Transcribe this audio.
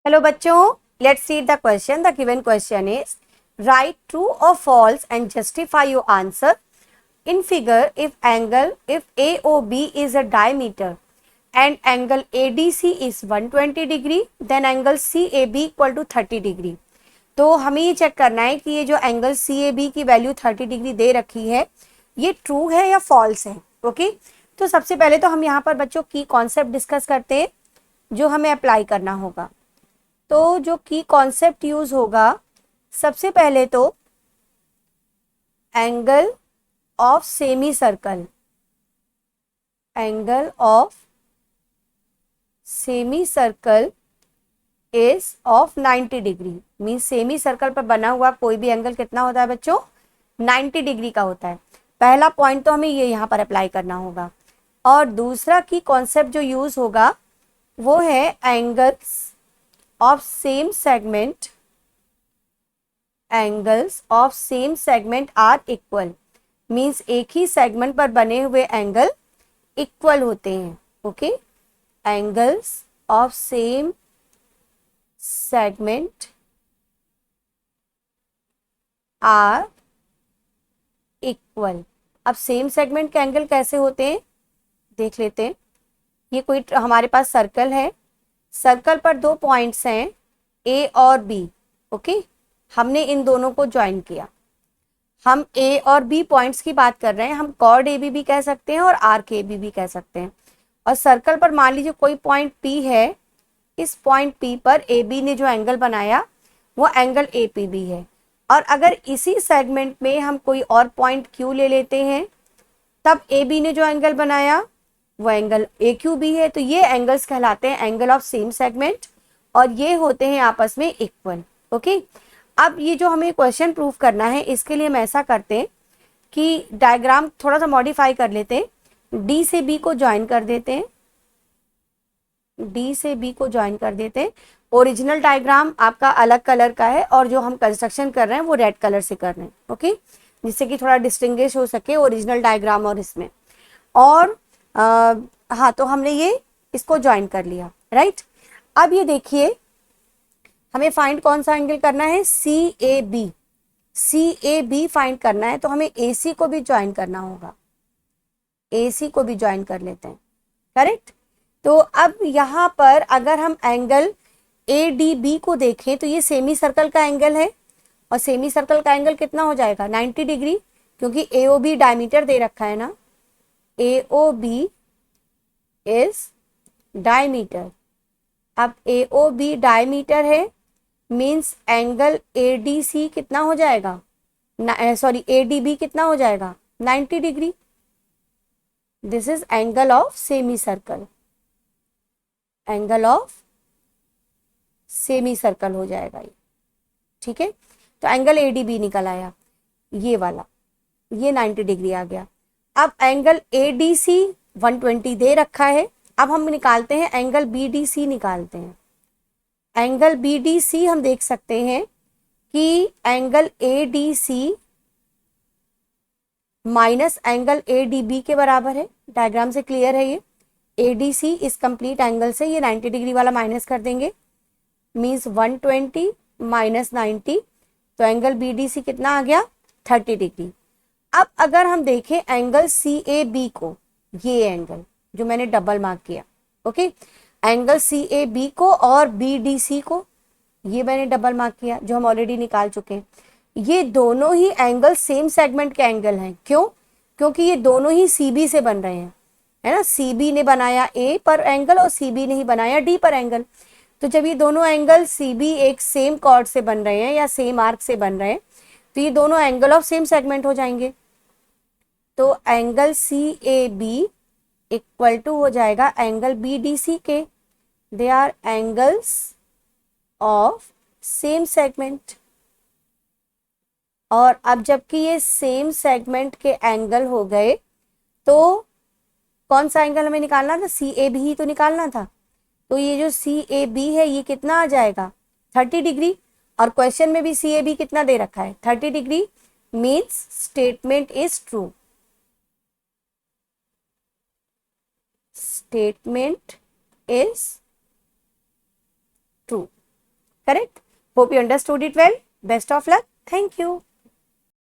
Hello बच्चों, let's read the question. The given question is right true और false and justify your answer. In figure, if AOB is a diameter and angle ADC is 120 degree, then angle CAB equal to 30 degree. तो हमें ये check करना है कि ये जो angle CAB की वैल्यू 30 डिग्री दे रखी है, ये ट्रू है या फॉल्स है. ओके, तो सबसे पहले तो हम यहाँ पर बच्चों की कॉन्सेप्ट डिस्कस करते हैं जो हमें अप्लाई करना होगा. तो जो की कॉन्सेप्ट यूज होगा, सबसे पहले तो angle of semi circle, angle of semi circle is of 90 degree. Means semi circle पर बना हुआ कोई भी एंगल कितना होता है बच्चों? 90 डिग्री का होता है. पहला पॉइंट तो हमें ये यहाँ पर अप्लाई करना होगा. और दूसरा की कॉन्सेप्ट जो यूज होगा वो है angles of same segment, angles of same segment are equal. Means एक ही सेगमेंट पर बने हुए एंगल इक्वल होते हैं. Okay, angles of same segment are equal. अब सेम सेगमेंट के एंगल कैसे होते हैं देख लेते हैं. ये कोई हमारे पास सर्कल है, सर्कल पर दो पॉइंट्स हैं ए और बी. ओके, हमने इन दोनों को ज्वाइन किया. हम ए और बी पॉइंट्स की बात कर रहे हैं. हम कॉर्ड ए बी भी कह सकते हैं और आर्क ए बी भी कह सकते हैं. और सर्कल पर मान लीजिए कोई पॉइंट पी है. इस पॉइंट पी पर ए बी ने जो एंगल बनाया वो एंगल ए पी बी है. और अगर इसी सेगमेंट में हम कोई और पॉइंट क्यू ले लेते हैं, तब ए बी ने जो एंगल बनाया वो एंगल ए क्यू बी है. तो ये एंगल्स कहलाते हैं एंगल ऑफ सेम सेगमेंट और ये होते हैं आपस में इक्वल. ओके, अब ये जो हमें क्वेश्चन प्रूफ करना है, इसके लिए हम ऐसा करते हैं कि डायग्राम थोड़ा सा मॉडिफाई कर लेते हैं. डी से बी को ज्वाइन कर देते हैं, डी से बी को ज्वाइन कर देते हैं. ओरिजिनल डायग्राम आपका अलग कलर का है और जो हम कंस्ट्रक्शन कर रहे हैं वो रेड कलर से कर रहे हैं. ओके, जिससे कि थोड़ा डिस्टिंग्विश हो सके ओरिजिनल डायग्राम और इसमें. और हाँ, तो हमने ये इसको ज्वाइन कर लिया. राइट, अब ये देखिए हमें फाइंड कौन सा एंगल करना है? C A B. C A B find करना है तो हमें ए सी को भी ज्वाइन करना होगा. ए सी को भी ज्वाइन कर लेते हैं. करेक्ट. तो अब यहाँ पर अगर हम एंगल ए डी बी को देखें तो ये सेमी सर्कल का एंगल है. और सेमी सर्कल का एंगल कितना हो जाएगा? 90 डिग्री, क्योंकि ए ओ बी डायमीटर दे रखा है ना. A O B is diameter. अब ए ओ बी डायमीटर है, means angle A D C कितना हो जाएगा? सॉरी, ए डी बी कितना हो जाएगा? 90 degree. This is angle of semi circle, angle of semi circle हो जाएगा ये. ठीक है, तो एंगल ए डी बी निकल आया, ये वाला, ये 90 डिग्री आ गया. अब एंगल ए डी सी 120 दे रखा है. अब हम निकालते हैं एंगल बी डी सी निकालते हैं. एंगल बी डी सी हम देख सकते हैं कि angle A D C minus angle A D B के बराबर है. डायग्राम से क्लियर है ये. ए डी सी इस कंप्लीट एंगल से ये 90 डिग्री वाला माइनस कर देंगे, मीन्स 120 माइनस 90. तो एंगल बी डी सी कितना आ गया? 30 डिग्री. अब अगर हम देखें एंगल सी ए बी को, ये एंगल जो मैंने डबल मार्क किया. Okay, angle C A B को और बी डी सी को, ये मैंने डबल मार्क किया जो हम ऑलरेडी निकाल चुके हैं. ये दोनों ही एंगल सेम सेगमेंट के एंगल हैं. क्यों? क्योंकि ये दोनों ही सी बी से बन रहे हैं, है ना. सी बी ने बनाया ए पर एंगल और सी बी ने ही बनाया डी पर एंगल. तो जब ये दोनों एंगल सी बी एक सेम कॉर्ड से बन रहे हैं या सेम आर्क से बन रहे हैं, तो ये दोनों एंगल ऑफ सेम सेगमेंट हो जाएंगे. तो angle C A B equal to हो जाएगा एंगल बी डी सी के. They are angles of same segment. और अब जबकि ये सेम सेगमेंट के एंगल हो गए, तो कौन सा एंगल हमें निकालना था? सी ए बी ही तो निकालना था. तो ये जो सी ए बी है ये कितना आ जाएगा? 30 डिग्री. और क्वेश्चन में भी सी ए बी कितना दे रखा है? 30 degree. Means statement is true. Statement is true. Correct? Hope you understood it well. Best of luck. Thank you.